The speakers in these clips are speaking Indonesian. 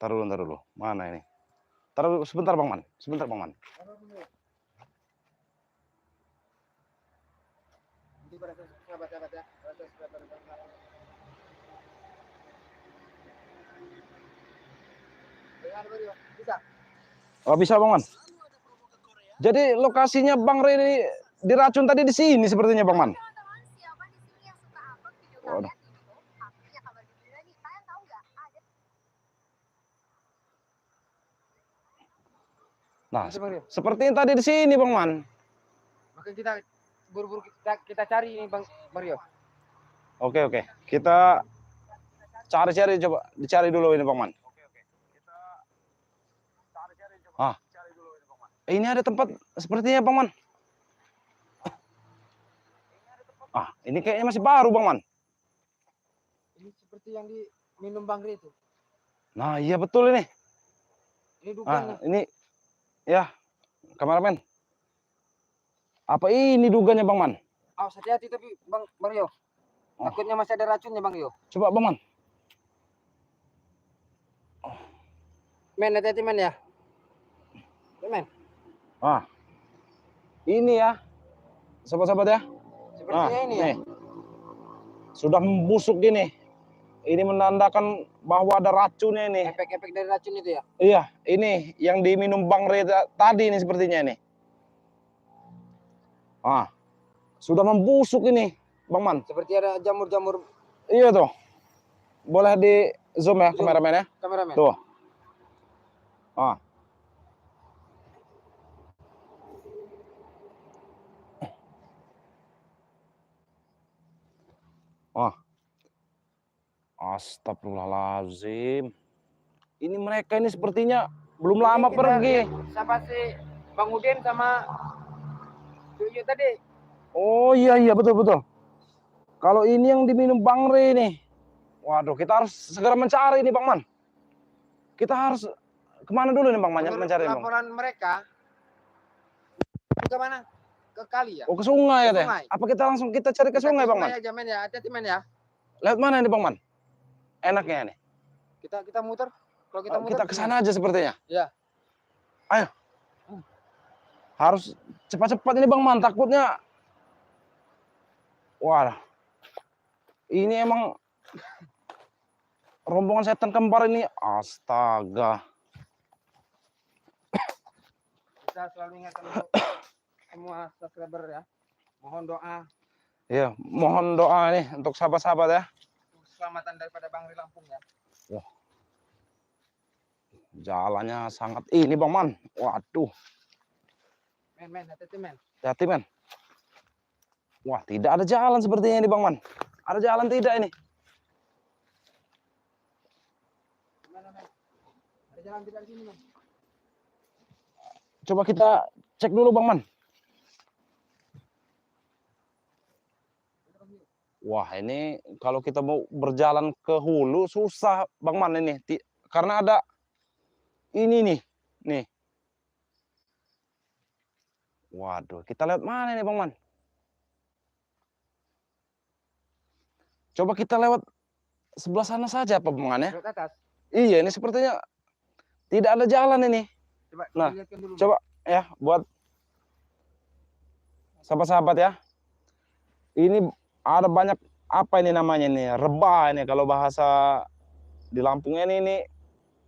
Ntar dulu. Mana ini? Ntar dulu, sebentar Bang Man. Sebentar Bang Man. Oh bisa Bang Man. Jadi lokasinya Bang Re ini diracun tadi di sini sepertinya Bang Man. Waduh. Nah, sepertinya tadi di sini Bang Man. Maka kita buru-buru kita cari ini Bang Mario. Oke. Kita cari coba dicari dulu ini Bang Man. Ah. Ini ada tempat sepertinya Bang Man. Ah, ini kayaknya masih baru Bang Man. Ini seperti yang diminum Bang Ri itu. Nah, iya betul ini. Ini dugaan nih. Ini ya, kameramen. Apa ini dugaannya Bang Man? Awas hati-hati tapi Bang Mario. Takutnya masih ada racunnya Bang Yo. Coba Bang Man. Men, hati-hati men ya. Men. Ah. Ini ya. Sobat-sobat ya. Sepertinya ini ya. Nih. Sudah membusuk gini. Ini menandakan bahwa ada racunnya ini. Efek-efek dari racun itu ya? Iya, ini yang diminum Bang Re tadi ini sepertinya ini. Ah. Sudah membusuk ini, Bang Man. Seperti ada jamur-jamur. Iya tuh. Boleh di zoom ya kameramen ya? Kameramen. Tuh. Ah. Ah. Astagfirullahaladzim. Ini mereka ini sepertinya belum lama pergi. Sama si Bang Udin sama Tuyul tadi. Oh iya betul. Kalau ini yang diminum Bang Re nih. Waduh, kita harus segera mencari nih Bang Man. Kita harus kemana dulu nih Bang Man mencari Bang? Laporan mereka ke mana? Ke kali ya? Oh ke sungai ya teh? Sungai. Apa kita langsung cari ke sungai Bang Man? Aja men ya, hati-hati men ya. Lewat mana nih Bang Man? Enaknya nih. Kita muter. Kalau kita muter kita ke sana aja sepertinya. Iya. Ayo. Harus cepat-cepat ini Bang Man, takutnya. Wah. Ini emang rombongan setan kembar ini. Astaga. Kita selalu ingatkan untuk semua subscriber ya. Mohon doa. Iya, mohon doa nih untuk sahabat-sahabat ya. Keselamatan daripada Bang Ri Lampung ya. Wah. Jalannya sangat ini Bang Man. Waduh. Men, hati-hati men. Hati-hati men. Wah, tidak ada jalan sepertinya ini Bang Man. Ada jalan tidak ini? Gimana men? Ada jalan tidak di sini men? Coba kita cek dulu Bang Man. Wah, ini kalau kita mau berjalan ke hulu susah Bang Man ini. Karena ada ini nih. Waduh, kita lewat mana nih Bang Man? Coba kita lewat sebelah sana saja apa Bang Man ya? Lewat atas. Iya, ini sepertinya tidak ada jalan ini. Coba nah, dulu, coba ya buat sahabat-sahabat ya. Ini ada banyak apa ini namanya nih? Rebah ini kalau bahasa di Lampung ini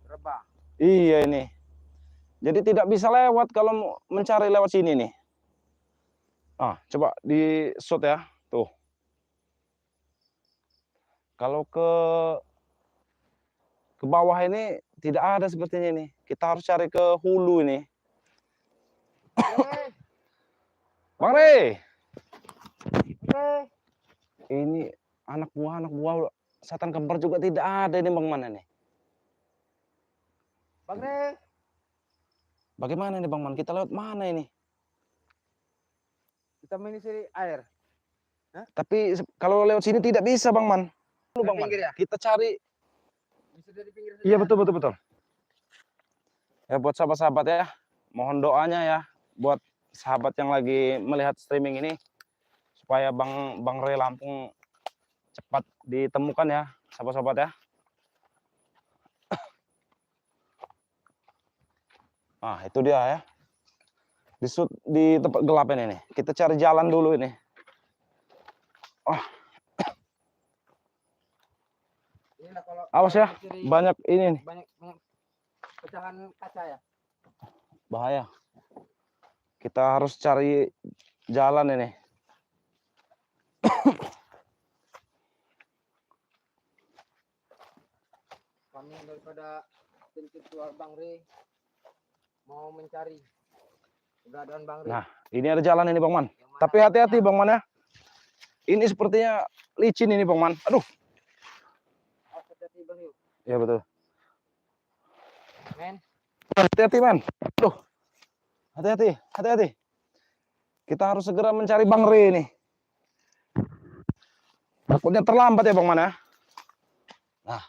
rebah. Iya ini. Jadi tidak bisa lewat kalau mencari lewat sini nih. Ah, coba di shot ya. Tuh. Kalau ke bawah ini tidak ada sepertinya ini. Kita harus cari ke hulu ini. Bang Re. Ini anak buah setan kembar juga tidak ada ini Bang Man ini. Bang Re. Bagaimana nih Bang Man? Kita lewat mana ini? Kita menyisiri air. Hah? Tapi kalau lewat sini tidak bisa Bang Man. Bang Man. Ya? Kita cari. Bisa dari pinggir saja. Iya betul. Ya buat sahabat-sahabat ya, mohon doanya ya buat sahabat yang lagi melihat streaming ini supaya Bang Re Lampung cepat ditemukan ya, sahabat-sahabat ya. Ah, itu dia ya. Di tempat gelap ini nih. Kita cari jalan dulu ini. Oh, Inilah kalau awas ya. mencuri Banyak ini nih. banyak pecahan kaca ya. Bahaya. Kita harus cari jalan ini. Kami daripada pintu keluar Bang Re mau mencari keberadaan Bang Re. Nah, ini ada jalan ini Bang Man. Yang mana Tapi hati-hati katanya- Bang Man ya. Ini sepertinya licin ini Bang Man. Aduh. Hati-hati Bang Re. Ya betul. Men, Hati-hati men. Aduh. Hati-hati. Hati-hati. Kita harus segera mencari Bang Re ini. Takutnya terlambat ya Bang Man ya. Nah.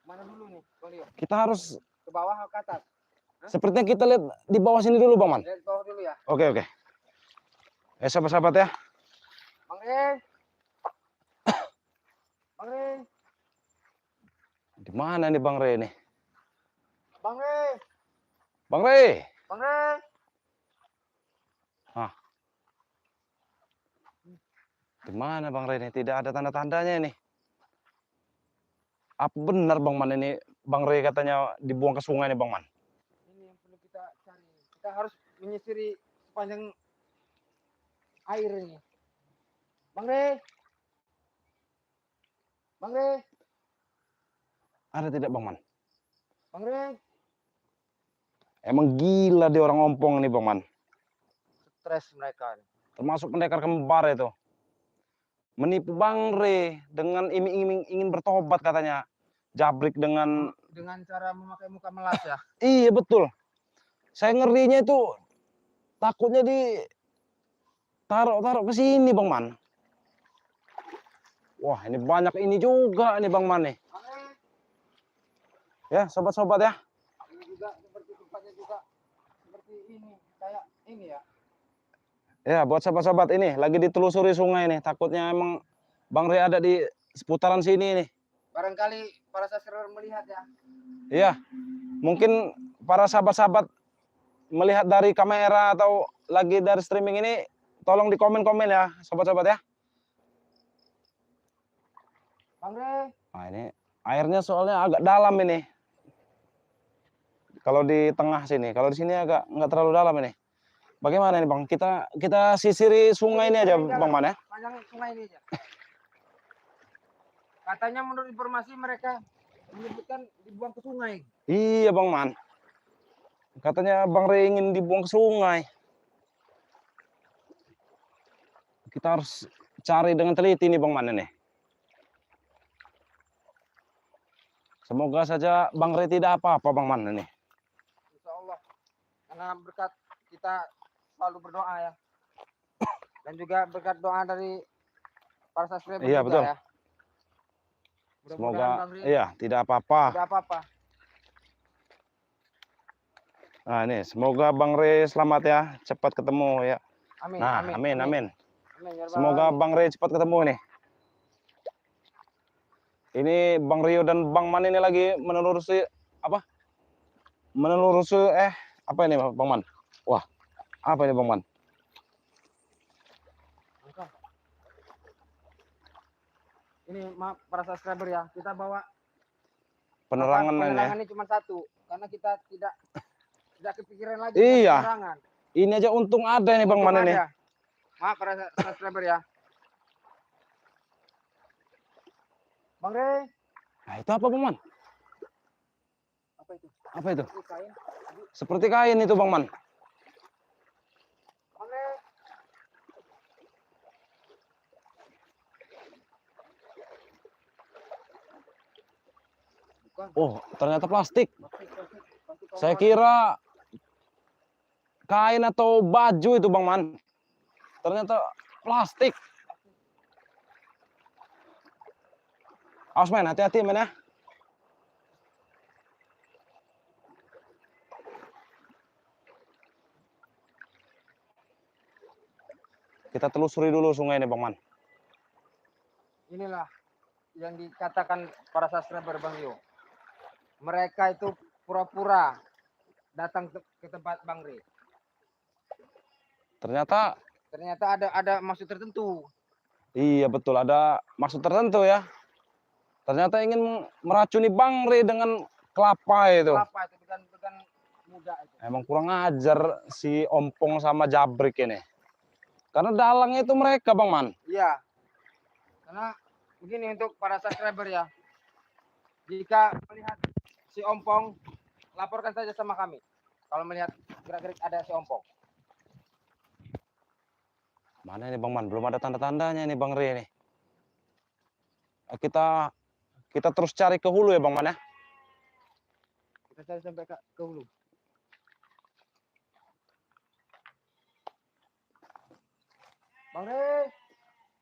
mana dulu nih, Bang Rio? Kita harus Ke bawah atau ke atas? sepertinya kita lihat di bawah sini dulu Bang Man. Lihat ke bawah dulu ya. Oke, oke. Sahabat-sahabat ya. Bang Re. Bang Re. Di mana nih Bang Re ini? Bang Re. Bang Re. Bang Re. Di mana Bang Re ini? Tidak ada tanda-tandanya ini. Apa benar Bang Man ini? Bang Re katanya dibuang ke sungai nih Bang Man. Ini yang perlu kita cari. Kita harus menyisiri sepanjang air ini. Bang Re. Bang Re. Ada tidak Bang Man? Bang Re. Emang gila dia orang ompong nih Bang Man. Stres mereka. Termasuk pendekar kembar itu. Menipu Bang Re dengan iming-iming ingin bertobat katanya. Jabrik dengan... Dengan cara memakai muka melas ya. Iya betul. Saya ngerinya itu takutnya di taruh ke sini Bang Man. Wah ini banyak ini juga nih Bang Man nih. Bang Re. Ya sobat-sobat ya. Ini juga seperti tempatnya juga seperti ini. Kayak ini ya. Ya buat sobat-sobat ini lagi ditelusuri sungai nih. Takutnya emang Bang Re ada di seputaran sini nih. Barangkali para subscriber melihat ya. Iya. Mungkin para sahabat-sahabat melihat dari kamera atau lagi dari streaming ini, tolong di komen-komen ya, sobat-sobat ya. Bang Re. Nah ini airnya soalnya agak dalam ini. Kalau di tengah sini, kalau di sini agak nggak terlalu dalam ini. Bagaimana nih Bang? Kita sisiri sungai ini aja Bang Man ya. Panjang sungai ini aja. Katanya menurut informasi mereka menyebutkan dibuang ke sungai. Iya Bang Man. Katanya Bang Re ingin dibuang ke sungai. Kita harus cari dengan teliti nih Bang Man ini. Semoga saja Bang Re tidak apa-apa Bang Man ini. Insya Allah. Karena berkat kita selalu berdoa ya. Dan juga berkat doa dari para subscriber Iya, juga betul. ya. Mudah-mudahan Semoga Bang Ri iya tidak apa-apa. tidak apa-apa. Nah ini semoga Bang Re selamat ya, cepat ketemu ya. Amin. Nah Amin. amin. Amin, ya Rabbal Semoga alamin. Bang Re cepat ketemu nih. Ini Bang Rio dan Bang Man ini lagi menelusuri apa? Menelusuri apa ini Bang Man? Wah, apa ini Bang Man? Ini maaf para subscriber ya, kita bawa Penerangan ini ya. penerangan ini cuma satu karena kita tidak kepikiran lagi Iya. penerangan. Ini aja untung ada nih Bang Untung Man ini. ada. Maaf para subscriber ya. Bang Re. Nah, itu apa Bang Man? Apa itu? Apa itu? Itu kain. Seperti kain itu Bang Man. Bang Re. Bukan. Oh, ternyata plastik. Plastik Saya omongan. kira kain atau baju itu Bang Man. Ternyata plastik. Awas men, hati-hati men ya. Kita telusuri dulu sungai ini Bang Man. Inilah yang dikatakan para subscriber Bang Yo. Mereka itu pura-pura datang ke tempat Bang Re. Ternyata Ternyata ada maksud tertentu. iya betul, ada maksud tertentu ya. Ternyata ingin meracuni Bang Re dengan kelapa itu. Kelapa itu bukan muda itu. Emang kurang ajar si Ompong sama Jabrik ini. Karena dalangnya itu mereka Bang Man. Iya. Karena begini untuk para subscriber ya. Jika melihat si Ompong, laporkan saja sama kami. Kalau melihat gerak-gerik ada si Ompong. Mana ini Bang Man? Belum ada tanda-tandanya nih Bang Re ini. Kita terus cari ke hulu ya Bang Man ya. Kita cari sampai ke hulu. Bang Re,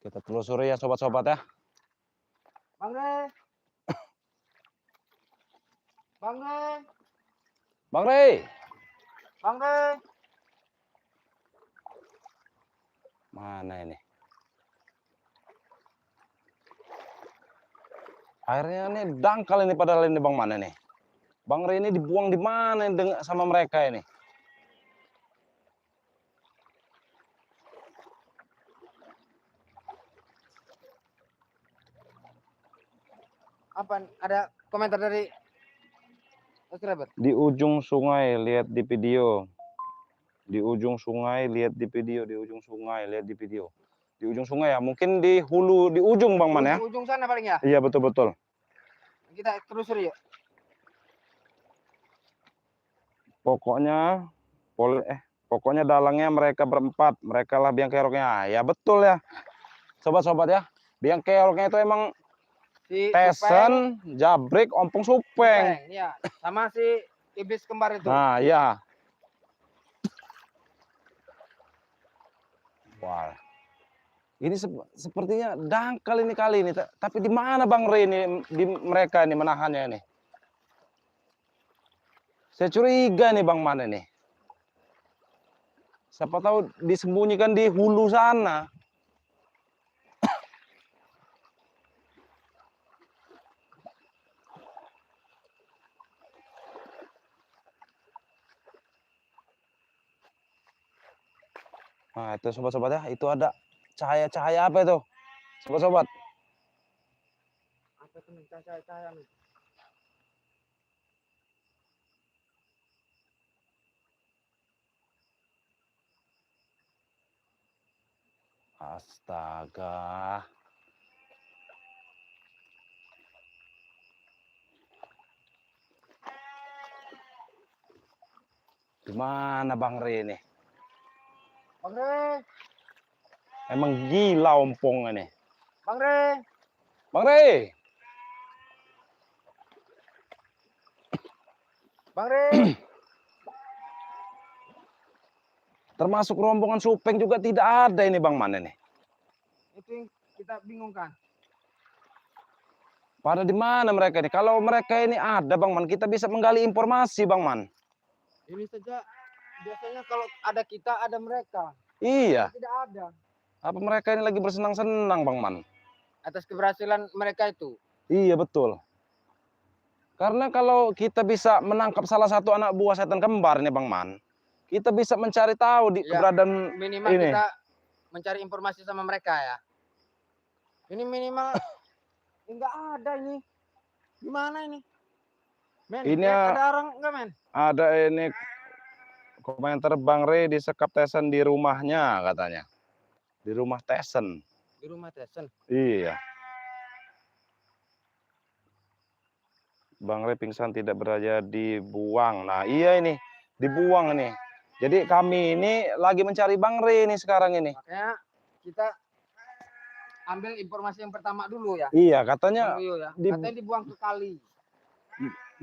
Kita telusuri ya sobat-sobat ya. Bang Re. Bang Re, Bang Re. Bang Re. Mana ini? Airnya ini dangkal ini padahal ini Bang Man ini. Bang Re ini dibuang di mana sama mereka ini? Apa? Ada komentar dari subscriber? Di ujung sungai, lihat di video. Di ujung sungai, lihat di video. Di ujung sungai, lihat di video. Di ujung sungai ya, mungkin di hulu, di ujung Bang Man ya. Ujung sana paling ya. Iya betul-betul. Kita telusuri yuk. Pokoknya dalangnya mereka berempat. Mereka lah biang keroknya. Ya betul ya. Sobat-sobat ya. Biang keroknya itu emang Si Tesen, Jabrik, Ompong, Supeng. Iya. Sama si iblis kembar itu. Nah, ya. Wah. Ini sepertinya dangkal ini kali ini. Tapi di mana Bang Re ini di mereka ini menahannya ini? Saya curiga nih Bang Man ini. Siapa tahu disembunyikan di hulu sana. Nah, itu sobat-sobat ya, itu ada cahaya-cahaya apa itu? Sobat-sobat. Apa itu nih? Cahaya nih. Astaga. Gimana Bang Re ini? Bang Re, Emang gila Ompong ini. Bang Re. Bang Re. Bang Re. Termasuk rombongan Supeng juga tidak ada ini Bang Man ini. Itu yang kita bingungkan. Pada di mana mereka ini? Kalau mereka ini ada Bang Man, kita bisa menggali informasi Bang Man. Ini saja biasanya kalau ada kita ada mereka. Iya. Tidak ada. Apa mereka ini lagi bersenang-senang Bang Man? Atas keberhasilan mereka itu. Iya betul. Karena kalau kita bisa menangkap salah satu anak buah setan kembar nih Bang Man, kita bisa mencari tahu di Ya, keberadaan minimal ini. kita mencari informasi sama mereka ya. Ini minimal enggak ada ini. Gimana ini? Men, Ini ada orang enggak men? ada ini komentar Bang Re disekap Tesen di rumahnya katanya. Di rumah Tesen. Di rumah Tesen. Iya. Bang Re pingsan tidak beraja dibuang. Nah iya ini dibuang ini. Jadi kami ini lagi mencari Bang Re ini sekarang ini. Makanya kita ambil informasi yang pertama dulu ya. Iya katanya Bang Rio ya. Katanya dibuang ke kali.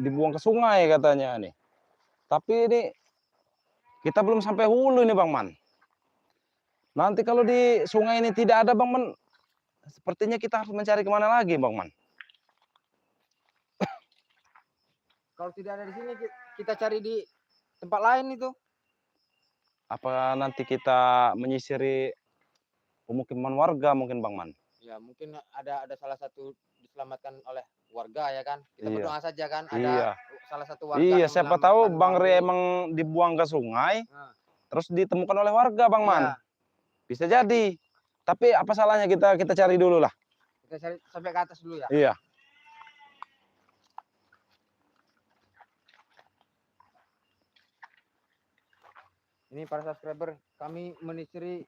dibuang ke sungai katanya nih. Tapi ini kita belum sampai hulu ini Bang Man. Nanti kalau di sungai ini tidak ada Bang Man, sepertinya kita harus mencari kemana lagi Bang Man. Kalau tidak ada di sini kita cari di tempat lain itu. Apa nanti kita menyisiri pemukiman warga mungkin Bang Man. Ya mungkin ada salah satu diselamatkan oleh warga ya kan. Kita Iya. berdoa saja kan Iya. ada salah satu warga Iya, yang siapa tahu menyelamatkan Bang Re Re. emang dibuang ke sungai, Nah, terus ditemukan oleh warga Bang Man. iya, Bisa jadi. Tapi apa salahnya kita cari dulu lah. kita cari sampai ke atas dulu ya. Iya. Ini para subscriber, kami menyisiri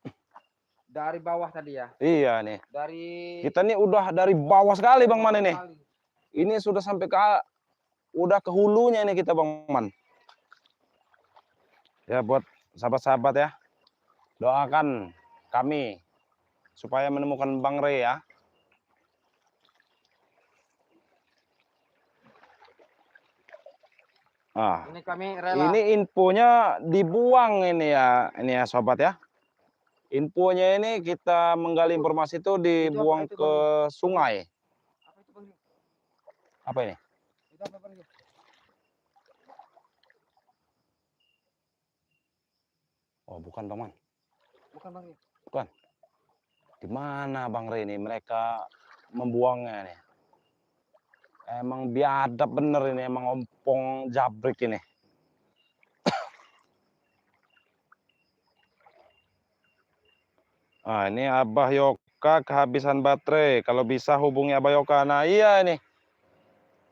dari bawah tadi ya. Iya nih. Dari Kita nih udah dari bawah sekali Bang Man ini. sekali. Ini sudah sampai udah ke hulunya ini kita Bang Man. Ya buat sahabat-sahabat ya. Doakan kami supaya menemukan Bang Re ya. Ah, Ini kami rela. ini infonya dibuang ini ya sobat ya. Infonya ini kita menggali informasi itu dibuang itu, ke sungai. Apa itu Bang? Apa ini? Itu apa Bang? Oh, bukan Bang Man. Bukan Bang. Bukan. Di mana Bang Re ini mereka membuangnya nih? Emang biadab bener ini, emang ompong jabrik ini. Ah, ini Abah Yoka kehabisan baterai. Kalau bisa hubungi Abah Yoka. Nah, iya ini.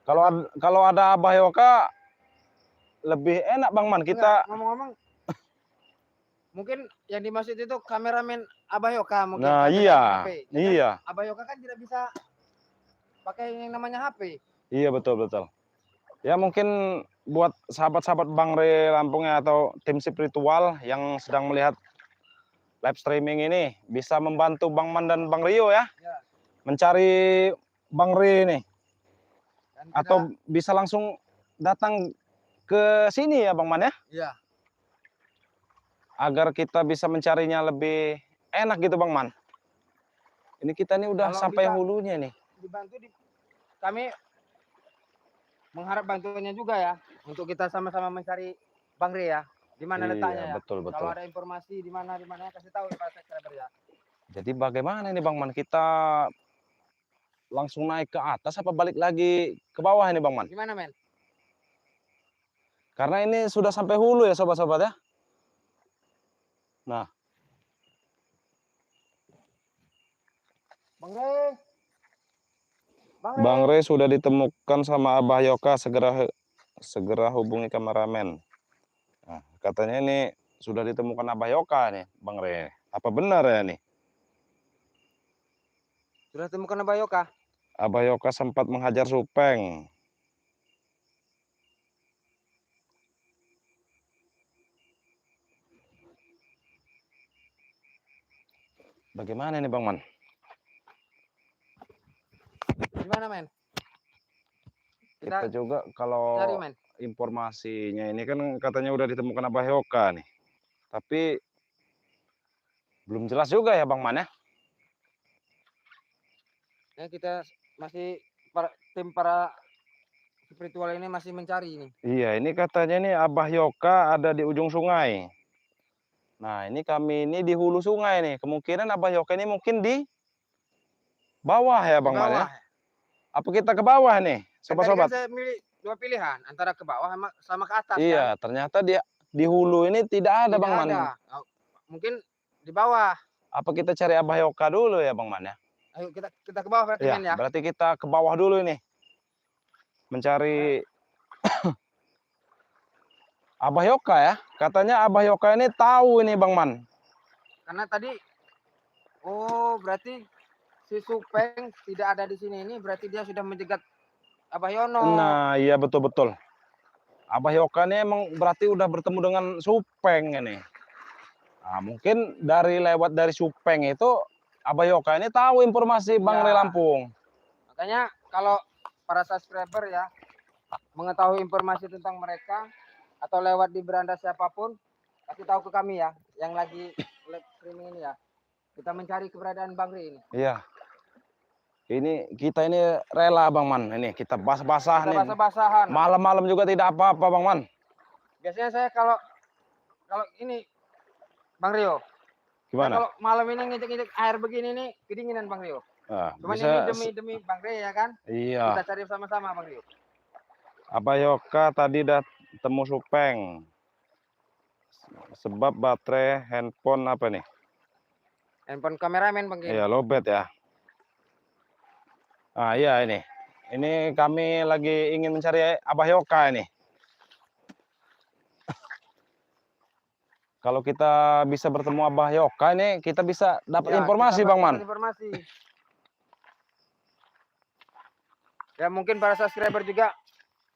Kalau ada Abah Yoka lebih enak Bang Man kita. Ngomong-ngomong, mungkin yang dimaksud itu kameramen Abah Yoka mungkin. Nah, yang iya. pegang HP. Ya kan? Iya. Abah Yoka kan tidak bisa pakai yang namanya HP. Iya, betul. Ya mungkin buat sahabat-sahabat Bang Re Lampung ya, atau tim spiritual yang sedang melihat live streaming ini bisa membantu Bang Man dan Bang Rio ya, Ya. mencari Bang Re ini. Dan Atau bisa langsung datang ke sini ya Bang Man ya, iya. agar kita bisa mencarinya lebih enak gitu Bang Man. Ini kita nih udah Kalau sampai bisa hulunya nih. dibantu kami mengharap bantuannya juga ya untuk kita sama-sama mencari Bang Re ya. Di mana letaknya ya? Betul. Kalau ada informasi di mana kasih tahu para subscriber ya. Jadi bagaimana ini Bang Man, kita langsung naik ke atas apa balik lagi ke bawah ini Bang Man? Gimana men? Karena ini sudah sampai hulu ya sobat-sobat ya. Nah, Bang Re. Bang Re sudah ditemukan sama Abah Yoka, segera hubungi kameramen. Nah, katanya ini sudah ditemukan Abah Yoka nih, Bang Re. Apa benar ya nih? Sudah temukan Abah Yoka? Abah Yoka sempat menghajar Supeng. Bagaimana nih Bang Man? Gimana men? Kita juga kalau cari men. informasinya ini kan katanya udah ditemukan Abah Yoka nih. Tapi belum jelas juga ya Bang Man ya. Ya kita masih tim para spiritual ini masih mencari ini. Iya, ini katanya nih Abah Yoka ada di ujung sungai. Nah, ini kami ini di hulu sungai nih. Kemungkinan Abah Yoka ini mungkin di bawah ya Bang Man ya. Apa kita ke bawah nih, sobat-sobat? Kan saya milih dua pilihan antara ke bawah sama ke atas Iya, kan. ternyata di hulu ini tidak ada Bang Man. Ada. Mungkin di bawah. Apa kita cari Abah Yoka dulu ya Bang Man ya? Ayo kita ke bawah berarti Iya, men ya. berarti kita ke bawah dulu ini. Mencari Abah Yoka ya. Katanya Abah Yoka ini tahu ini Bang Man. Karena tadi berarti si Supeng tidak ada di sini ini berarti dia sudah menjegat Abah Yono. Nah, iya betul. Abah Yoka ini emang berarti udah bertemu dengan Supeng ini. Nah, mungkin lewat dari Supeng itu Abah Yoka ini tahu informasi Bang Re Lampung. Makanya kalau para subscriber ya mengetahui informasi tentang mereka atau lewat di beranda siapapun, kasih tahu ke kami ya yang lagi live streaming ini ya. Kita mencari keberadaan Bang Re ini. Iya. Ini kita ini rela Bang Man. Ini kita basah-basah nih. Basah-basahan. Malam-malam juga tidak apa-apa Bang Man. Biasanya saya kalau ini Bang Rio, Gimana? kalau malam ini ngicek-ngicek air begini nih kedinginan Bang Rio. Ah, Cuman bisa ini demi Bang Rio ya kan. iya. Kita cari sama-sama Bang Rio. Abah Yoka tadi udah temu Supeng. Sebab baterai handphone apa nih? Handphone kameramen Bang Rio. Iya, lowbat ya. Ah iya ini. Ini kami lagi ingin mencari Abah Yoka ini. Kalau kita bisa bertemu Abah Yoka ini, kita bisa dapat Ya, informasi, kita Bang Man. dapat informasi. Ya mungkin para subscriber juga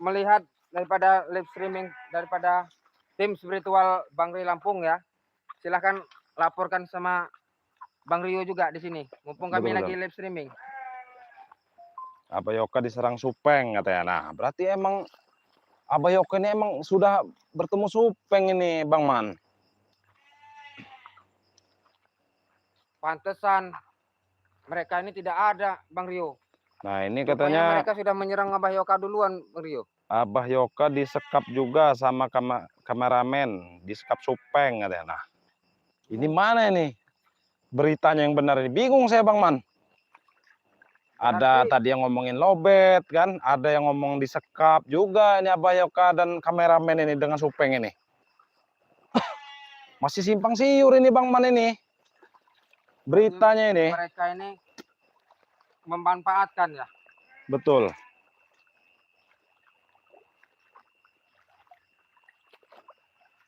melihat daripada live streaming daripada tim spiritual Bang Rio Lampung ya. Silahkan laporkan sama Bang Rio juga di sini. Mumpung kami Betul, lagi betul. live streaming. Abah Yoka diserang Supeng katanya. Nah, berarti emang Abah Yoka ini emang sudah bertemu Supeng ini, Bang Man. Pantesan mereka ini tidak ada Bang Rio. Nah, ini Rupanya katanya mereka sudah menyerang Abah Yoka duluan Bang Rio. Abah Yoka disekap juga sama kameramen, disekap Supeng katanya. Nah, ini mana ini beritanya yang benar ini? Bingung saya, Bang Man. Ada Berarti tadi yang ngomongin lobet kan, ada yang ngomong disekap juga ini Abah Yoka dan kameramen ini dengan Supeng ini. Masih simpang siur ini Bang Man ini. Beritanya ini. mereka ini memanfaatkan ya. Betul.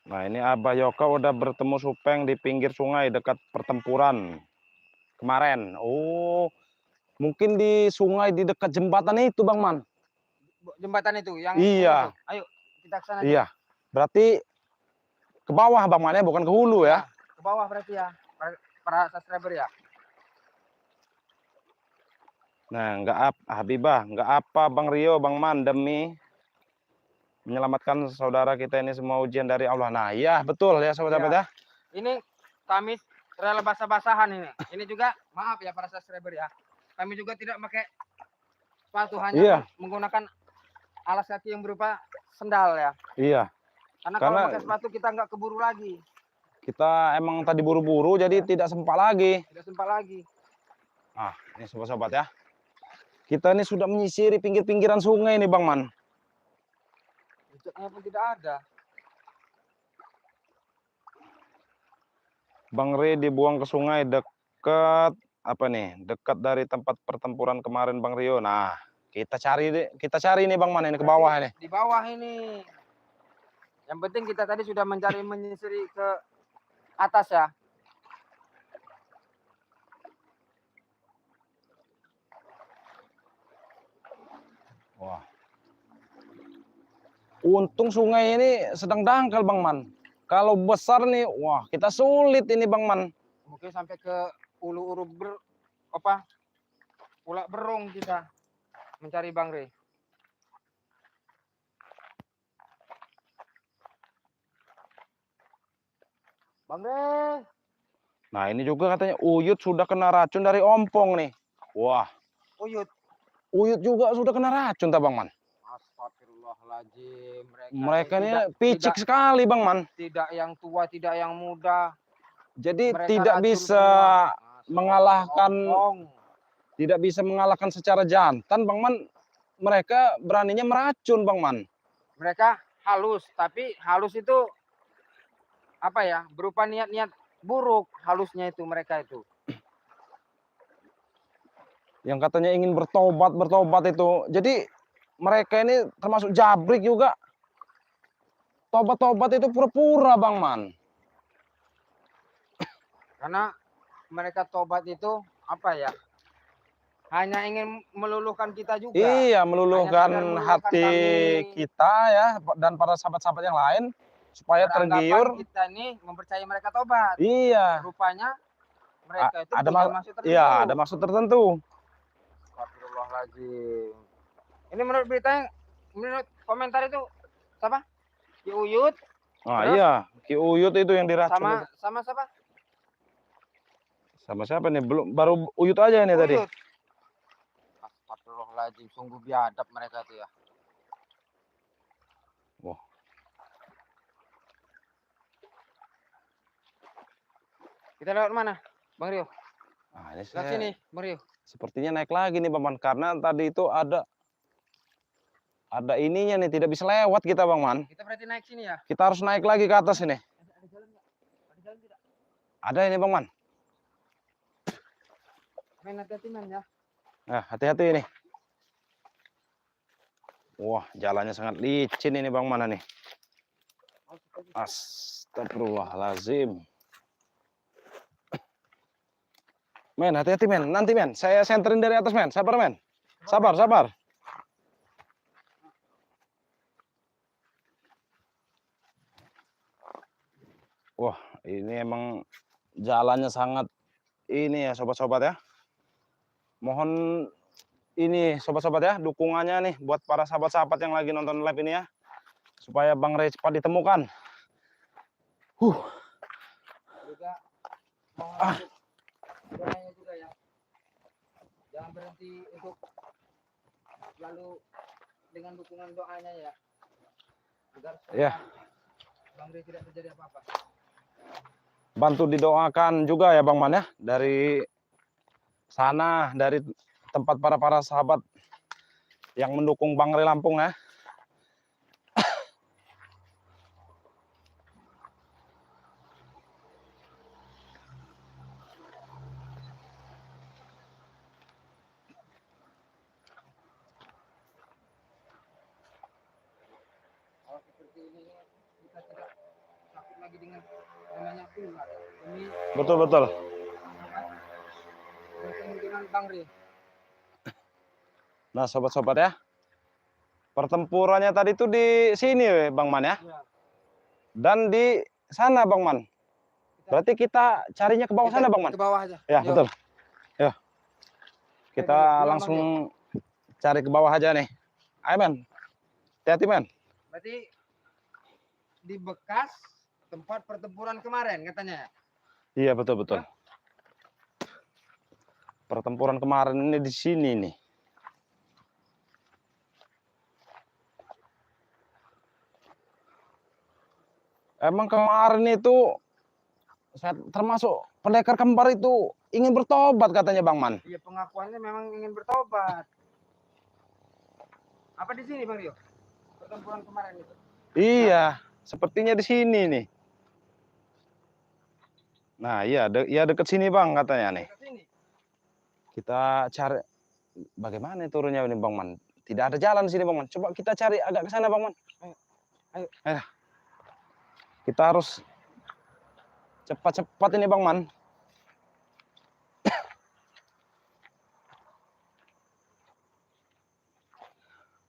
Nah, ini Abah Yoka udah bertemu Supeng di pinggir sungai dekat pertempuran kemarin. Oh, mungkin di sungai di dekat jembatan itu Bang Man. Jembatan itu yang Iya. itu. Ayo kita ke sana. Iya. Berarti ke bawah Bang Man ya, bukan ke hulu ya. Ke bawah berarti ya. Para subscriber ya. Nah, Habibah, nggak apa Bang Rio, Bang Man demi menyelamatkan saudara kita ini semua ujian dari Allah. Nah, iya betul ya sahabat-sahabat ya. Ini kami rela basah-basahan ini. Ini juga maaf ya para subscriber ya. Kami juga tidak pakai sepatu, hanya menggunakan alas kaki yang berupa sendal ya. Iya. Karena kalau pakai sepatu kita nggak keburu lagi. Kita emang tadi buru-buru jadi tidak sempat lagi. Tidak sempat lagi. Ah, ini sobat-sobat ya. Kita ini sudah menyisiri pinggir-pinggiran sungai nih Bang Man. Jejaknya pun tidak ada. Bang Re dibuang ke sungai dekat apa nih? Dekat dari tempat pertempuran kemarin Bang Rio. Nah, kita cari nih Bang Man ini ke bawah ini. Di bawah ini. Yang penting kita tadi sudah menyisiri ke atas ya. Wah. Untung sungai ini sedang dangkal Bang Man. Kalau besar nih, wah kita sulit ini Bang Man. Mungkin sampai ke ulu Pulau Berung kita mencari Bang Re. Bang Re. Nah ini juga katanya Uyut sudah kena racun dari ompong nih. Wah. Uyut juga sudah kena racun tak Bang Man? Astagfirullahaladzim. Mereka ini picik sekali Bang Man. Tidak yang tua, tidak yang muda. Jadi mereka tidak bisa mengalahkan, tidak bisa mengalahkan secara jantan Bang Man. Mereka beraninya meracun Bang Man. Mereka halus, tapi halus itu apa ya? Berupa niat-niat buruk halusnya itu mereka itu. Yang katanya ingin bertobat itu. Jadi mereka ini termasuk jabrik juga. Tobat-tobat itu pura-pura Bang Man. Karena mereka tobat itu apa ya? Hanya ingin meluluhkan kita juga. Iya, meluluhkan hati kita ya dan para sahabat-sahabat yang lain supaya tergiur. Kita ini mempercayai mereka tobat. Iya. Rupanya mereka itu ada maksud tertentu. Iya, ada maksud tertentu. Astagfirullahaladzim. Ini menurut beritanya, menurut komentar itu siapa? Ki Uyut. Ah iya, Ki Uyut itu yang diracun. Sama siapa? Sama siapa nih? Baru Uyut aja ini tadi. Astagfirullahaladzim, sungguh biadab mereka itu ya. Wah. Kita lewat mana, Bang Rio? Nah, ini Lewat saya sini, Bang Rio. sepertinya naik lagi nih Bang Man, karena tadi itu ada ininya nih, tidak bisa lewat kita Bang Man. Kita berarti naik sini ya? Kita harus naik lagi ke atas ini. Ada jalan nggak? Ada jalan tidak? Ada ini Bang Man. Main hati-hati man ya. Nah, hati-hati ini. Wah, jalannya sangat licin ini Bang Mana nih. Astagfirullahalazim. Men, hati-hati men. Nanti men, saya senterin dari atas men. Sabar men. Sabar, sabar. Wah, ini emang jalannya sangat ini ya sobat-sobat ya. Mohon ini sobat-sobat ya, dukungannya nih buat para sahabat-sahabat yang lagi nonton live ini ya. Supaya Bang Ray cepat ditemukan. Juga mohon doanya juga ya. Jangan berhenti untuk selalu dengan dukungan doanya ya. Agar Ya, Bang Ray tidak terjadi apa-apa. bantu didoakan juga ya Bang Man ya, dari sana, dari tempat para sahabat yang mendukung Bang Ray Lampung ya. Kalau seperti ini kita tidak takut lagi dengan namanya ular ya. Ini Betul betul. bertemu dengan Bang Ray. Nah sobat-sobat ya, pertempurannya tadi tuh di sini Bang Man ya, Ya. dan di sana Bang Man. Berarti kita carinya ke bawah sana Bang Man. Ke bawah aja. Ya Yo. betul. Ya. Kita Bilang, langsung cari ke bawah aja nih. Ayo men, hati-hati men. Berarti di bekas tempat pertempuran kemarin katanya ya? Iya betul betul. Pertempuran kemarin ini di sini nih. Emang kemarin itu saya termasuk pendekar kembar itu ingin bertobat katanya Bang Man. Iya, pengakuannya memang ingin bertobat. Apa di sini Bang Rio? Pertempuran kemarin itu. Iya, sepertinya di sini nih. Nah, iya, iya deket sini Bang katanya nih. Ke sini. Kita cari bagaimana turunnya ini Bang Man. Tidak ada jalan di sini Bang Man. Coba kita cari agak ke sana Bang Man. Ayo. Ayo. Kita harus cepat-cepat ini Bang Man.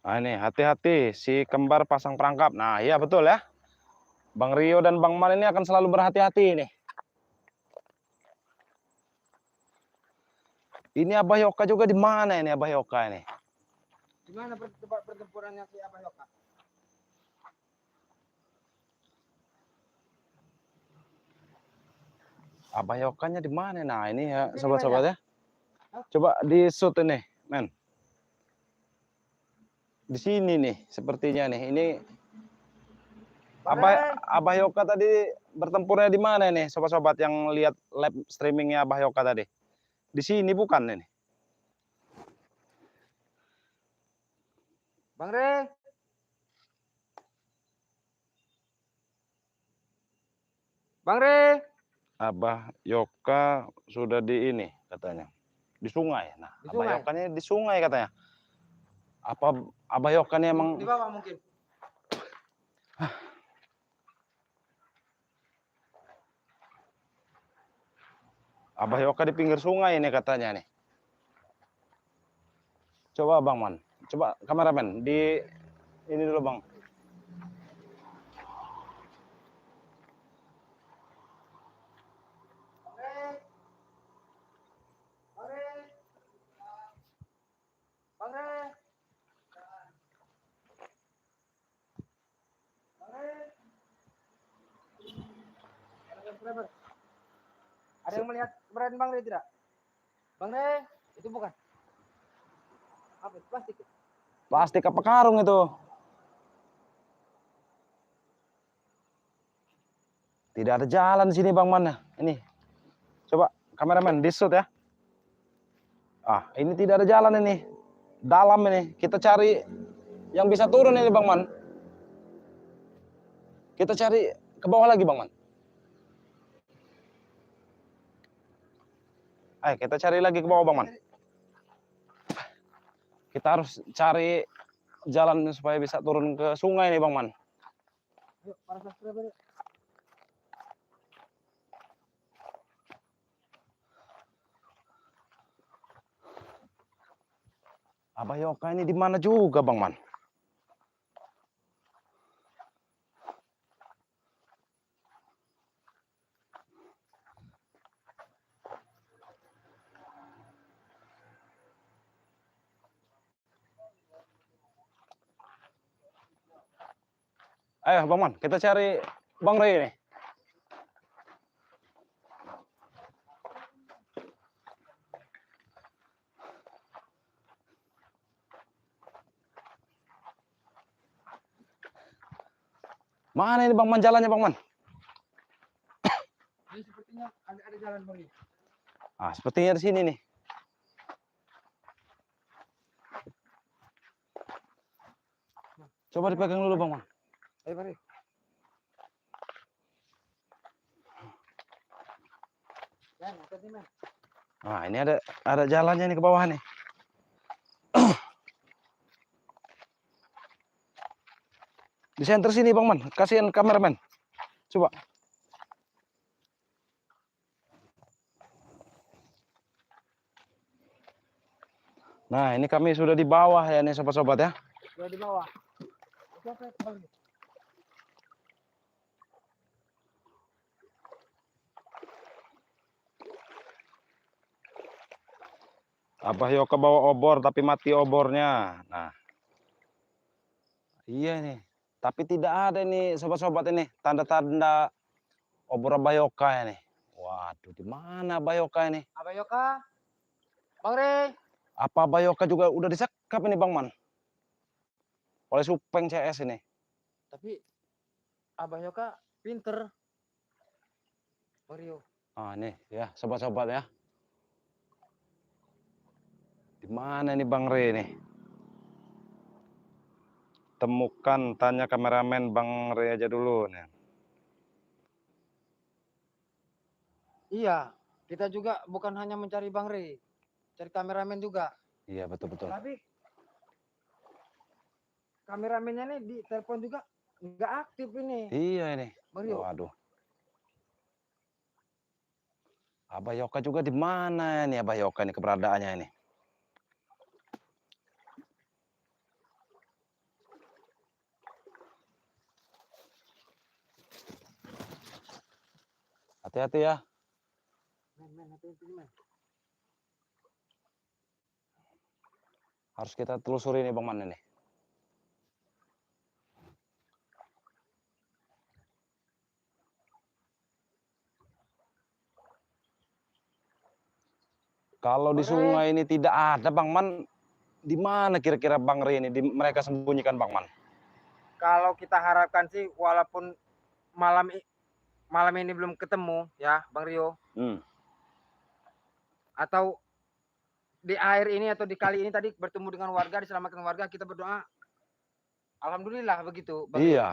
Nah ini hati-hati si kembar pasang perangkap. Nah iya betul ya. Bang Rio dan Bang Man ini akan selalu berhati-hati ini. Ini Abah Yoka juga di mana ini Abah Yoka ini? Di mana tempat pertempurannya si Abah Yoka? Abah Yokanya di mana? Nah ini ya Ini sobat-sobat mana? ya. Coba di shoot ini, men. Di sini nih sepertinya nih. Ini Abah Yoka tadi bertempurnya di mana nih sobat-sobat yang lihat live streamingnya Abah Yoka tadi? Di sini bukan ini? Bang Re. Bang Re. Abah Yoka sudah di ini katanya. Di sungai. Nah, Di Abah sungai? Yokanya di sungai katanya. Apa Abah Yokanya emang Di bawah mungkin. Abah Yoka di pinggir sungai ini katanya nih. Coba Bang Man. Coba kameramen di ini dulu Bang. Bang Re. Bang Re. Bang Re. Ada yang melihat keberadaan Bang Re tidak? Bang Re, itu bukan. Apa? Plastik. Plastik apa karung itu? Tidak ada jalan di sini Bang Man. Ini Coba kameramen di shoot ya. Ah, ini tidak ada jalan ini. Dalam ini. Kita cari yang bisa turun ini Bang Man. Kita cari ke bawah lagi Bang Man. Ayo kita cari lagi ke bawah Bang Man. Kita harus cari jalan supaya bisa turun ke sungai nih Bang Man. Yuk, para subscriber. Yuk. Abah Yoka ini di mana juga Bang Man? Ayo Bang Man, kita cari Bang Ray nih. Mana ini Bang Man jalannya Bang Man? Ini sepertinya ada jalan Bang Rio. Ah, sepertinya di sini nih. Coba dipegang dulu Bang Man. Ayo Bang Rio. Ya, hati-hati men. Nah, ini ada jalannya nih ke bawah nih. Di center sini Bang Man, kasihan kameramen. Coba. Nah, ini kami sudah di bawah ya nih sobat-sobat ya. Sudah di bawah. Itu apa Bang Rio? Abah Yoka bawa obor tapi mati obornya. Nah, iya nih. Tapi tidak ada nih sobat-sobat ini tanda-tanda obor Abah Yoka ya nih. Waduh, di mana Abah Yoka ini? Abah Yoka. Bang Ray. Apa Abah Yoka juga udah disekap ini Bang Man? Oleh Supeng CS ini. Tapi Abah Yoka pinter. Bang Rio. Ah, nih ya sobat-sobat ya. Di mana nih Bang Re nih? Temukan, tanya kameramen Bang Re aja dulu nih. Iya, kita juga bukan hanya mencari Bang Ray, cari kameramen juga. Iya betul-betul. Tapi kameramennya nih di telepon juga nggak aktif ini. Iya ini. Bang Rio. Waduh. Abah Yoka juga di mana nih Abah Yoka ini keberadaannya ini? Hati-hati ya. Men, hati-hati men. Harus kita telusuri nih Bang Man ini. Kalau di Bang Re. sungai ini tidak ada Bang Man, di mana kira-kira Bang Re ini mereka sembunyikan Bang Man? Kalau kita harapkan sih walaupun malam ini belum ketemu ya Bang Rio, atau di air ini atau di kali ini tadi bertemu dengan warga, diselamatkan warga, kita berdoa alhamdulillah begitu Bang Rio. Iya.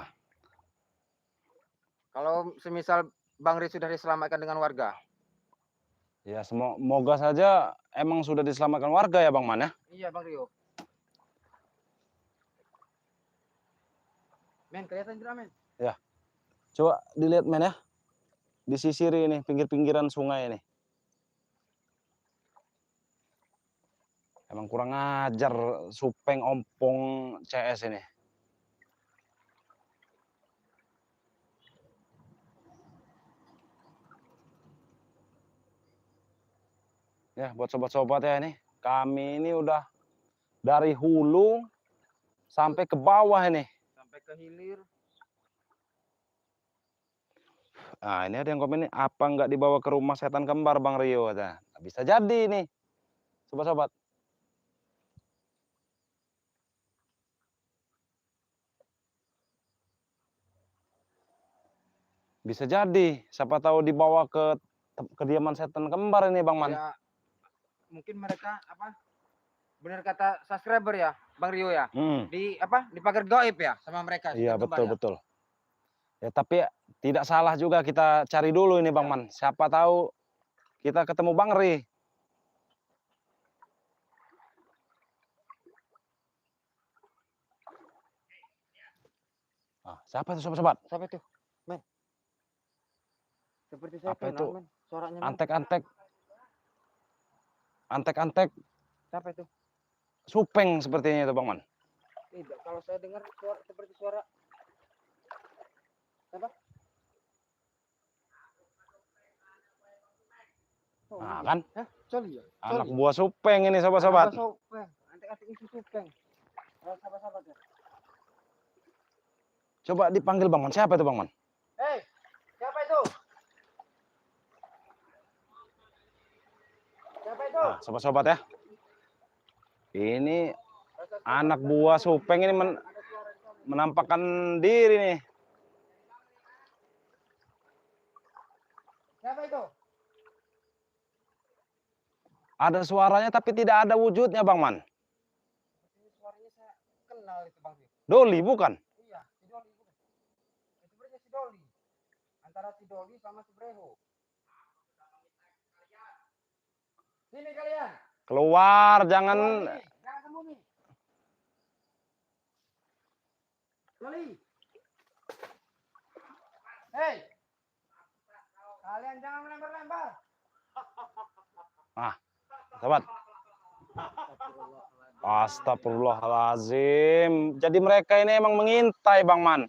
Kalau semisal Bang Rio sudah diselamatkan dengan warga. Ya semoga saja emang sudah diselamatkan warga ya Bang Man ya. Iya Bang Rio. Men, kelihatan tidak men? Ya. Coba dilihat men ya. Di sisir ini, pinggir-pinggiran sungai ini. Emang kurang ajar Supeng Ompong CS ini. Ya buat sobat-sobat ya ini. Kami ini udah dari hulu sampai ke bawah ini. Sampai ke hilir. Nah ini ada yang komen ini, apa nggak dibawa ke rumah setan kembar Bang Rio? Nah, bisa jadi nih, sobat-sobat. Bisa jadi, siapa tahu dibawa ke kediaman setan kembar ini Bang Man. Ya, mungkin mereka apa? Benar kata subscriber ya, Bang Rio ya. Hmm, Di apa? Di pagar gaib ya sama mereka iya setan kembar ya. betul. Ya tapi tidak salah juga kita cari dulu ini Bang Ya. Man. Siapa tahu kita ketemu Bang Ri. Ah, siapa itu sobat-sobat? Siapa itu? Men. Seperti saya Apa kenal, itu? men. Suaranya men. Antek-antek. Antek-antek Siapa itu? supeng sepertinya itu Bang Man. Tidak, kalau saya dengar suara seperti suara apa? Oh, Nah iya. kan, Hah? Coli ya? anak Coli. buah supeng ini sobat-sobat. Anak sopeng. Antek-antek itu sopeng. Sahabat-sahabat ya. Coba dipanggil Bang Man. Siapa itu Bang Man? Hei, siapa itu? Siapa itu? Nah, sobat-sobat ya. Ini anak buah supeng ini menampakkan diri nih. Siapa itu? Ada suaranya tapi tidak ada wujudnya Bang Man. Ini suaranya saya kenal itu Bang Rio. Doli bukan? Iya, si Doli bukan? Itu sebenarnya si Doli. Antara si Doli sama si Breho. Sini kalian. Keluar, Keluar jangan. sini. Jangan sembunyi. Doli. Hei. Kalian jangan melempar-lempar. Ah, sobat. Astagfirullahalazim. Jadi mereka ini emang mengintai Bang Man.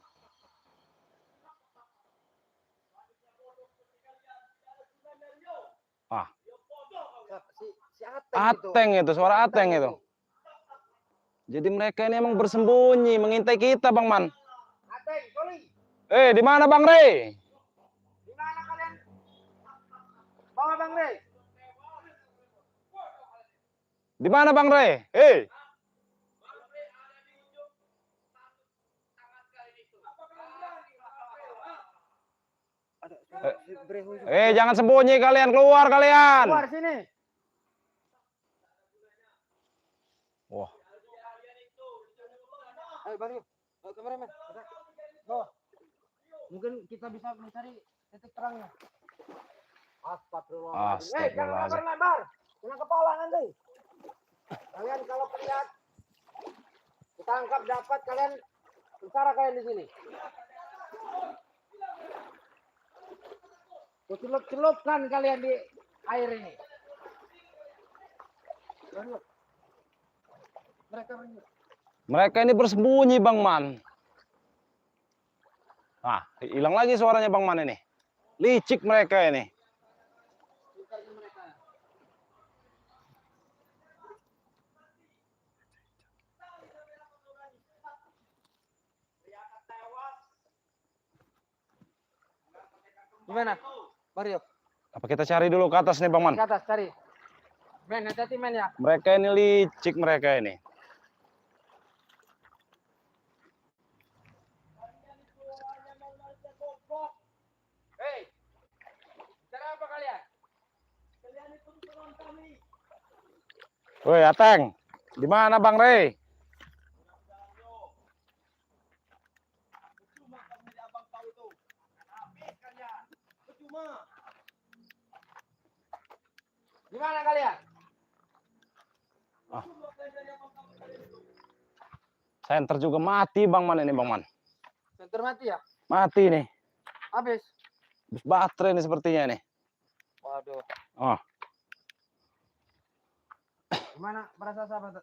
Ah, Si Ateng itu. Ateng itu, suara Ateng itu. Jadi mereka ini emang bersembunyi, mengintai kita Bang Man. Ateng, Doli. Di mana Bang Rey? Di mana kalian? Bawa Bang Rey. Di mana Bang Rey? Ada si Breho itu. Jangan sembunyi kalian, keluar kalian. Keluar sini. Wah, Ayo Bang Rio. Ayo kameramen. Bawa. Mungkin kita bisa mencari titik terangnya. Astagfirullahaladzim. Jangan Astagfirullahaladzim. lebar-lebar. Kena kepala nanti. Kalian kalau lihat kita angkap dapat kalian sengsara kalian di sini. Celup-celupkan kalian di air ini. Mereka ini bersembunyi Bang Man. Ah, hilang lagi suaranya Bang Man ini. Licik mereka ini. Gimana? Mario, Apa kita cari dulu ke atas nih Bang Man? ke atas cari. Men, hati-hati men ya. Mereka ini licik mereka ini. Hei, bicara apa kalian? Woi, Ateng. Di mana Bang Rey? Di mana kalian? Senter juga mati Bang Man ini Bang Man. Senter mati ya? Mati nih. Habis. Habis baterai nih sepertinya nih. Waduh. Oh, Gimana para sahabat?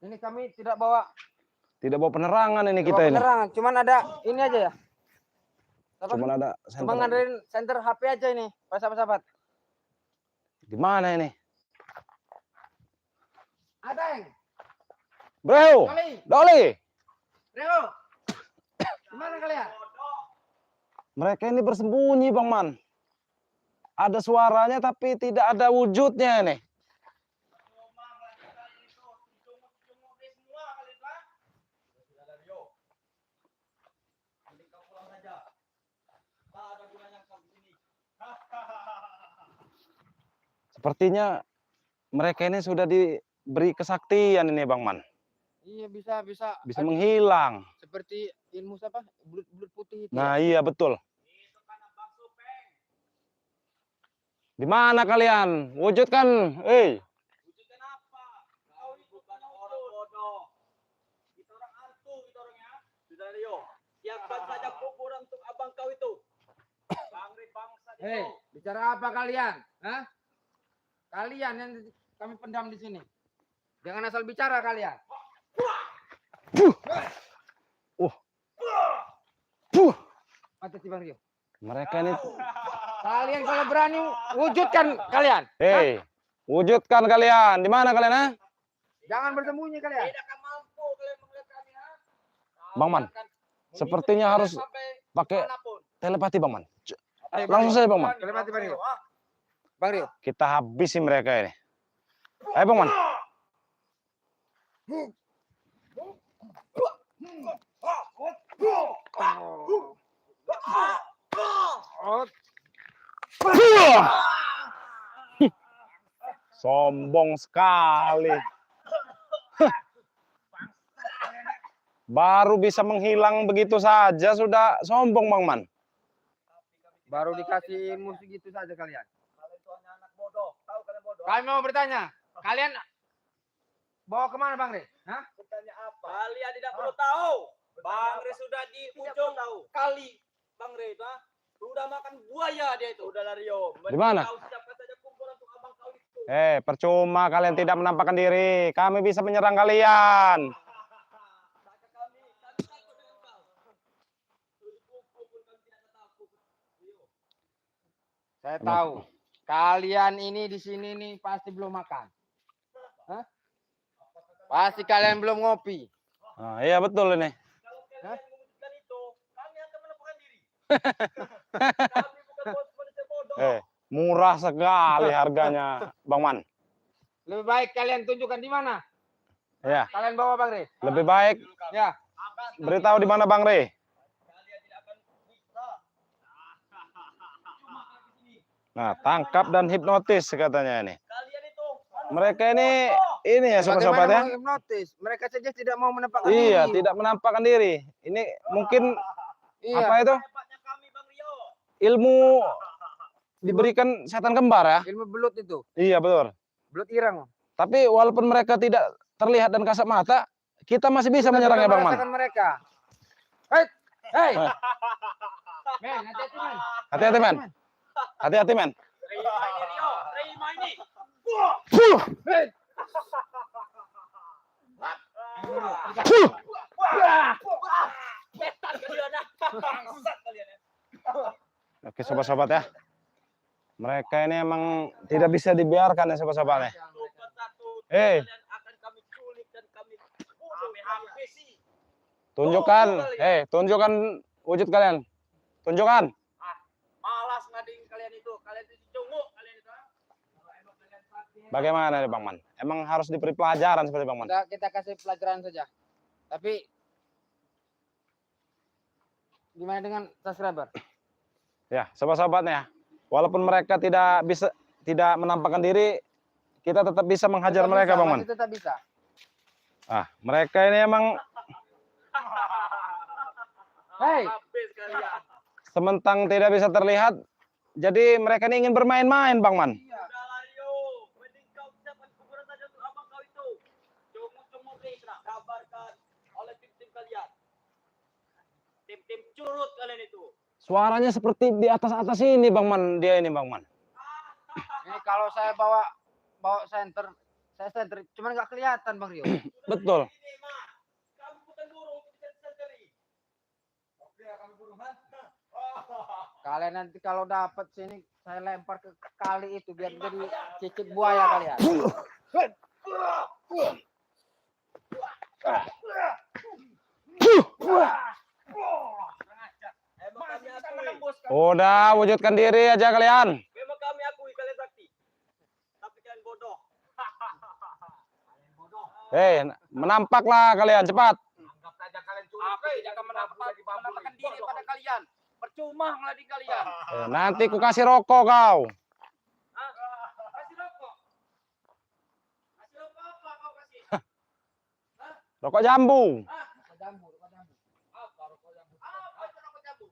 Ini kami tidak bawa tidak bawa penerangan ini kita ini. penerangan, cuman ada ini aja ya. Apa? Cuman ada Cuma senter. ngandelin senter HP aja ini, para sahabat. Di mana ini? Ateng, Bro, Doli. Reo, di mana kalian? Mereka ini bersembunyi Bang Man. Ada suaranya tapi tidak ada wujudnya nih. Sepertinya mereka ini sudah diberi kesaktian ini Bang Man. Iya, bisa Bisa menghilang. seperti ilmu siapa? Belut putih itu. Nah, iya betul. Di mana kalian? Wujudkan, Wujudkan apa? Kau ini bukan orang bodoh. Kita orang hantu, kita orangnya. Sudah Rio, siapkan saja kuburan untuk abang kau itu. Bangri bangsa itu. Hei, bicara apa kalian? Hah? Kalian yang kami pendam di sini. Jangan asal bicara kalian. Hati Bang Rio. Mereka ini, Kalian kalau berani wujudkan kalian. wujudkan kalian. Di mana kalian, ha? Jangan bersembunyi kalian. Tidak akan mampu kalian melihat kami, ha? Bang Man, sepertinya harus pakai telepati Bang Man. Ayo, Langsung saja Bang Man. Telepati Bang Rio. Bang Rio. Kita habisi mereka ini. Ayo Bang Man. Sombong sekali. Baru bisa menghilang begitu saja sudah sombong Bang Man. Baru dikasih ilmu segitu saja kalian. Kalian itu hanya anak bodoh. Tahu kalian bodoh? Kami mau bertanya. Kalian bawa kemana Bang Ri? Hah? Bertanya apa? Kalian tidak perlu tahu. Bang Re sudah di ujung kali. Bang Re itu, ha? Sudah makan buaya dia itu. Udah Rio. Di mana? Kau siapkan saja kuburan untuk abang kau itu. Percuma kalian tidak menampakkan diri. Kami bisa menyerang kalian. Kami takut dengan kau. Kuku pun kami tidak takut. Rio. Saya tahu. Kalian ini di sini nih pasti belum makan. Hah? Pasti kalian belum ngopi. Nah, iya betul ini. Kalau kalian mewujudkan itu, kami akan menemukan diri. Kami bukan manusia bodoh. Murah sekali harganya Bang Man. Lebih baik kalian tunjukkan di mana. Ya, Kalian bawa Bang Ri. lebih baik Ya. beritahu di mana Bang Re. Kalian tidak akan bisa. Nah, tangkap dan hipnotis katanya ini. Kalian itu Mereka ini ya sobat-sobat ya. Bagaimana mau hipnotis? Mereka saja tidak mau menampakkan Iya, diri. tidak menampakkan diri. Ini mungkin Iya. apa itu? hebatnya kami Bang Rio. Ilmu diberikan setan kembar ya. Ilmu belut itu. Iya, betul. Belut irang. Tapi walaupun mereka tidak terlihat dan kasat mata, kita masih bisa menyerangnya Bang Man. Merasakan mereka. Hei, hei. Men, hati-hati men. Hati-hati men. Hati-hati men. Terima ini Rio, terima ini. Hei. Setan kalian, ha? Bangsat kalian, ya. Oke sobat-sobat ya. Mereka ini emang tidak bisa dibiarkan ya sobat-sobat ya. Satu persatu Eh. kalian akan kami culik dan kami bunuh, kami habisi. Tunjukkan, tunjukkan wujud kalian. Tunjukkan. Malas ngading kalian itu cunguk kalian itu, ha? Bagaimana nih Bang Man? Emang harus diberi pelajaran seperti Bang Man? Kita kasih pelajaran saja. Tapi gimana dengan subscriber? Ya, sobat-sobatnya. Walaupun mereka tidak menampakkan diri, kita tetap bisa menghajar Tetap mereka bisa, Bang Man. masih tetap bisa. Ah, mereka ini emang Hei, Habis kalian. sementang tidak bisa terlihat, jadi mereka ini ingin bermain-main Bang Man. Udahlah Rio, mending kau siapkan kuburan saja untuk abang kau itu. Cunguk-cunguk nih, kabarkan oleh tim-tim kalian. Tim-tim curut kalian itu. Suaranya seperti di atas-atas ini Bang Man, dia ini Bang Man. ini kalau saya bawa senter, saya senter, cuman nggak kelihatan Bang Rio. Betul. Ini mah, kamu bukan burung, bisa sendiri. Oke, kamu burung, ha? Kalian nanti kalau dapat sini, saya lempar ke kali itu biar jadi cicit buaya kalian. Emang kami akui. Udah, wujudkan diri aja kalian. Memang kami akui kalian sakti. Tapi kalian bodoh. Kalian bodoh. Menampaklah kalian cepat. Anggap saja kalian curut. Aku tidak akan menampakkan diri pada kalian. Percuma ngelading kalian. Nanti ku kasih rokok kau. Kasih rokok. Rokok jambu. Rokok jambu. Apa rokok jambu? Apa itu rokok jambu?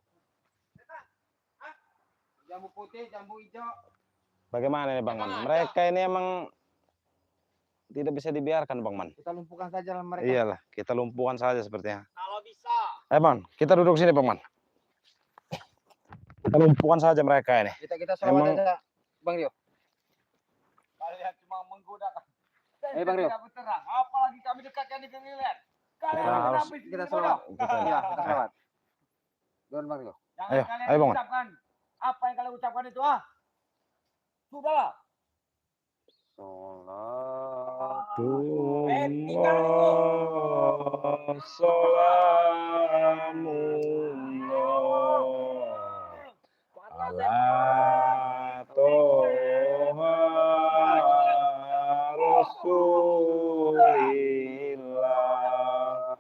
Jambu putih, jambu hijau. Bagaimana nih Bang Man? Mereka ini emang tidak bisa dibiarkan Bang Man. Kita lumpuhkan saja lah mereka. Iyalah, kita lumpuhkan saja sepertinya. Kalau bisa. Bang, kita duduk sini Bang Man. Kita lumpuhkan saja mereka ini. Kita selawat Emang- aja, Bang Rio. Kalian cuma menggunakan. Bang Rio. Tidak berterang. Apalagi kami dekatkan di kalian. Kalian Kita harus- habis Kita ini selawat. bodoh. Iya, kita selawat. Don Bang Rio. Jangan Ayo, kalian ayo, Bang. ucapkan. Apa yang kalian ucapkan itu Sudahlah. Ala Toha Rasulillah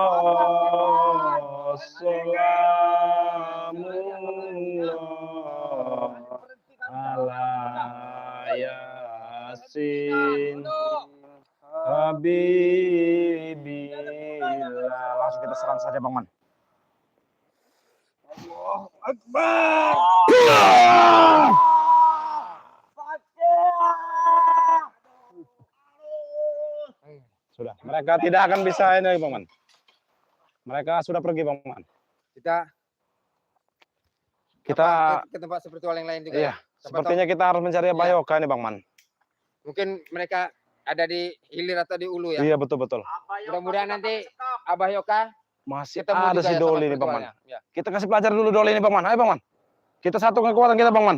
Sholatullah Salamullah Ala Yasin Habibillah. Langsung kita serang saja Bang Man. Allahu Akbar. Sudah, mereka tidak akan bisa ini Bang Man. Mereka sudah pergi Bang Man. Kita Kita ke tempat spiritual yang lain juga. iya, Siapa sepertinya kita harus mencari Abah Yoka nih Bang Man. Mungkin mereka ada di hilir atau di ulu ya. Iya betul-betul. Mudah-mudahan nanti Abah Yoka Masih ketemu ada juga si ya sama Doli nih Bang Man. spiritualnya. Ya. Kita kasih pelajar dulu Doli ini Bang Man. Ayo Bang Man. Kita satukan kekuatan kita Bang Man.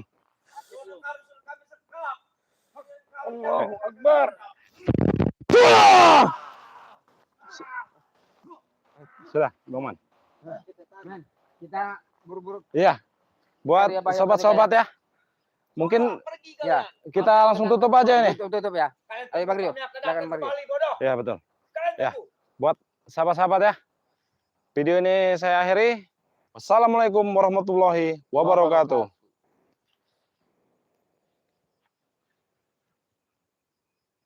Allahu Akbar. Sudah, Bang Man. Men, kita buru-buru. Iya. Buat Cari Abah Yoka sobat-sobat ya. Mungkin Pergi Ya. kalian. kita langsung tutup aja ini. Tutup ya. Kalian Ayo, Bang Rio. kami akan Silakan, datang Bang Rio. kembali, bodoh. Iya betul. Kalian Ya. tunggu. Sahabat-sahabat ya. Video ini saya akhiri. Wassalamualaikum warahmatullahi wabarakatuh.